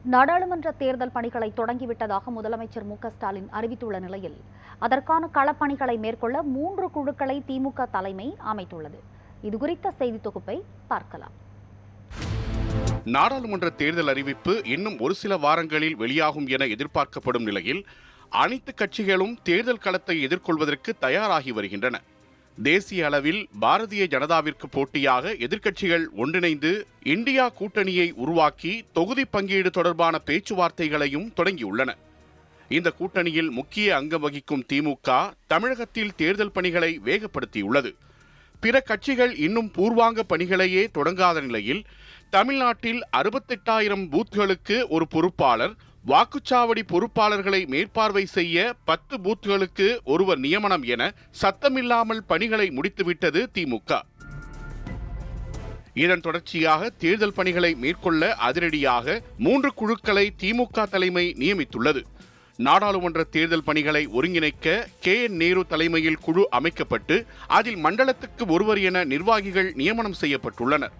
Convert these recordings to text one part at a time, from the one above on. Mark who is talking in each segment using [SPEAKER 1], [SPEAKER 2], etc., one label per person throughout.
[SPEAKER 1] நாடாளுமன்ற தேர்தல் பணிகளை தொடங்கிவிட்டதாக முதலமைச்சர் மு.க.ஸ்டாலின் அறிவித்துள்ள நிலையில் அதற்கான களப்பணிகளை மேற்கொள்ள 3 குழுக்களை திமுக தலைமை அமைத்துள்ளது. இதுகுறித்த செய்தி தொகுப்பை பார்க்கலாம்.
[SPEAKER 2] நாடாளுமன்ற தேர்தல் அறிவிப்பு இன்னும் ஒரு சில வாரங்களில் வெளியாகும் என எதிர்பார்க்கப்படும் நிலையில் அனைத்து கட்சிகளும் தேர்தல் களத்தை எதிர்கொள்வதற்கு தயாராகி வருகின்றன. தேசிய அளவில் பாரதிய ஜனதாவிற்கு போட்டியாக எதிர்க்கட்சிகள் ஒன்றிணைந்து இந்தியா கூட்டணியை உருவாக்கி தொகுதி பங்கீடு தொடர்பான பேச்சுவார்த்தைகளையும் தொடங்கியுள்ளன. இந்த கூட்டணியில் முக்கிய அங்கம் வகிக்கும் திமுக தமிழகத்தில் தேர்தல் பணிகளை வேகப்படுத்தியுள்ளது. பிற கட்சிகள் இன்னும் பூர்வாங்க பணிகளையே தொடங்காத நிலையில் தமிழ்நாட்டில் 68,000 பூத்களுக்கு ஒரு பொறுப்பாளர், வாக்குச்சாவடி பொறுப்பாளர்களை மேற்பார்வை செய்ய 10 பூத்களுக்கு ஒருவர் நியமனம் என சத்தமில்லாமல் பணிகளை முடித்துவிட்டது திமுக. இதன் தொடர்ச்சியாக தேர்தல் பணிகளை மேற்கொள்ள அதிரடியாக 3 குழுக்களை திமுக தலைமை நியமித்துள்ளது. நாடாளுமன்ற தேர்தல் பணிகளை ஒருங்கிணைக்க KN நேரு தலைமையில் குழு அமைக்கப்பட்டு அதில் மண்டலத்துக்கு ஒருவர் என நிர்வாகிகள் நியமனம் செய்யப்பட்டுள்ளனர்.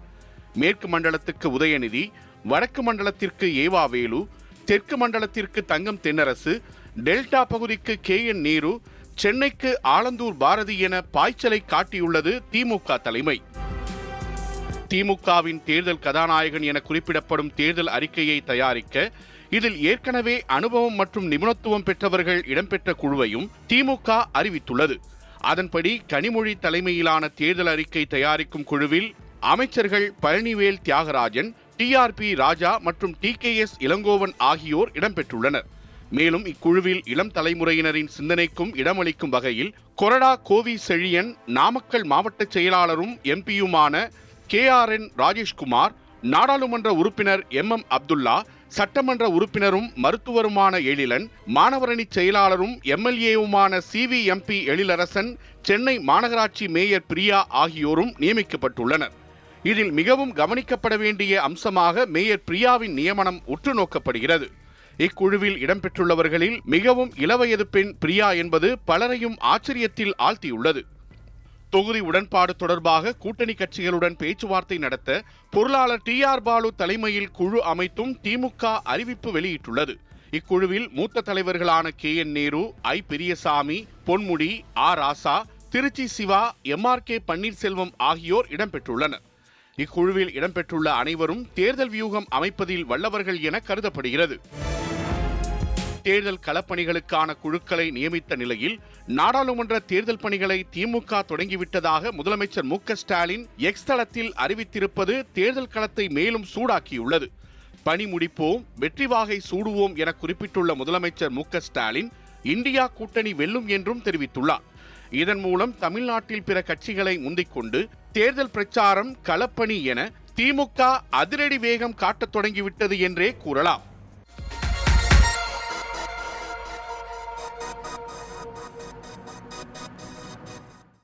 [SPEAKER 2] மேற்கு மண்டலத்துக்கு உதயநிதி, வடக்கு மண்டலத்திற்கு ஏவா வேலு, தெற்கு மண்டலத்திற்கு தங்கம் தென்னரசு, டெல்டா பகுதிக்கு KN நேரு, சென்னைக்கு ஆலந்தூர் பாரதி என பாய்ச்சலை காட்டியுள்ளது திமுக தலைமை. திமுகவின் தேர்தல் கதாநாயகன் என குறிப்பிடப்படும் தேர்தல் அறிக்கையை தயாரிக்க இதில் ஏற்கனவே அனுபவம் மற்றும் நிபுணத்துவம் பெற்றவர்கள் இடம்பெற்ற குழுவையும் திமுக அறிவித்துள்ளது. அதன்படி கனிமொழி தலைமையிலான தேர்தல் அறிக்கை தயாரிக்கும் குழுவில் அமைச்சர்கள் பழனிவேல் தியாகராஜன், TRP ராஜா மற்றும் TKS இளங்கோவன் ஆகியோர் இடம்பெற்றுள்ளனர். மேலும் இக்குழுவில் இளம் தலைமுறையினரின் சிந்தனைக்கும் இடமளிக்கும் வகையில் கொறடா கோவி செழியன், நாமக்கல் மாவட்ட செயலாளரும் MPயுமான KRN ராஜேஷ்குமார், நாடாளுமன்ற உறுப்பினர் MM அப்துல்லா, சட்டமன்ற உறுப்பினரும் மருத்துவருமான எழிலன், மாணவரணி செயலாளரும் MLAவுமான CVMP எழிலரசன், சென்னை மாநகராட்சி மேயர் பிரியா ஆகியோரும் நியமிக்கப்பட்டுள்ளனர். இதில் மிகவும் கவனிக்கப்பட வேண்டிய அம்சமாக மேயர் பிரியாவின் நியமனம் உற்று நோக்கப்படுகிறது. இக்குழுவில் இடம்பெற்றுள்ளவர்களில் மிகவும் இளவயது பெண் பிரியா என்பது பலரையும் ஆச்சரியத்தில் ஆழ்த்தியுள்ளது. தொகுதி உடன்பாடு தொடர்பாக கூட்டணி கட்சிகளுடன் பேச்சுவார்த்தை நடத்த பொருளாளர் TR பாலு தலைமையில் குழு அமைத்தும் திமுக அறிவிப்பு வெளியிட்டுள்ளது. இக்குழுவில் மூத்த தலைவர்களான KN Nehru, I Periyasamy, Ponmudi, Rasa, Trichy Siva, MRK Panneerselvam ஆகியோர் இடம்பெற்றுள்ளனர். இக்குழுவில் இடம்பெற்றுள்ள அனைவரும் தேர்தல் வியூகம் அமைப்பதில் வல்லவர்கள் என கருதப்படுகிறது. தேர்தல் களப்பணிகளுக்கான குழுக்களை நியமித்த நிலையில் நாடாளுமன்ற தேர்தல் பணிகளை திமுக தொடங்கிவிட்டதாக முதலமைச்சர் மு.க.ஸ்டாலின் X தளத்தில் அறிவித்திருப்பது தேர்தல் களத்தை மேலும் சூடாக்கியுள்ளது. பணி முடிப்போம், வெற்றி வாகை சூடுவோம் என குறிப்பிட்டுள்ள முதலமைச்சர் மு.க.ஸ்டாலின் இந்தியா கூட்டணி வெல்லும் என்றும் தெரிவித்துள்ளார். இதன் மூலம் தமிழ்நாட்டில் பிற கட்சிகளை முந்திக்கொண்டு தேர்தல் பிரச்சாரம், களப்பணி என திமுக அதிரடி வேகம் காட்டத் தொடங்கிவிட்டது என்றே கூறலாம்.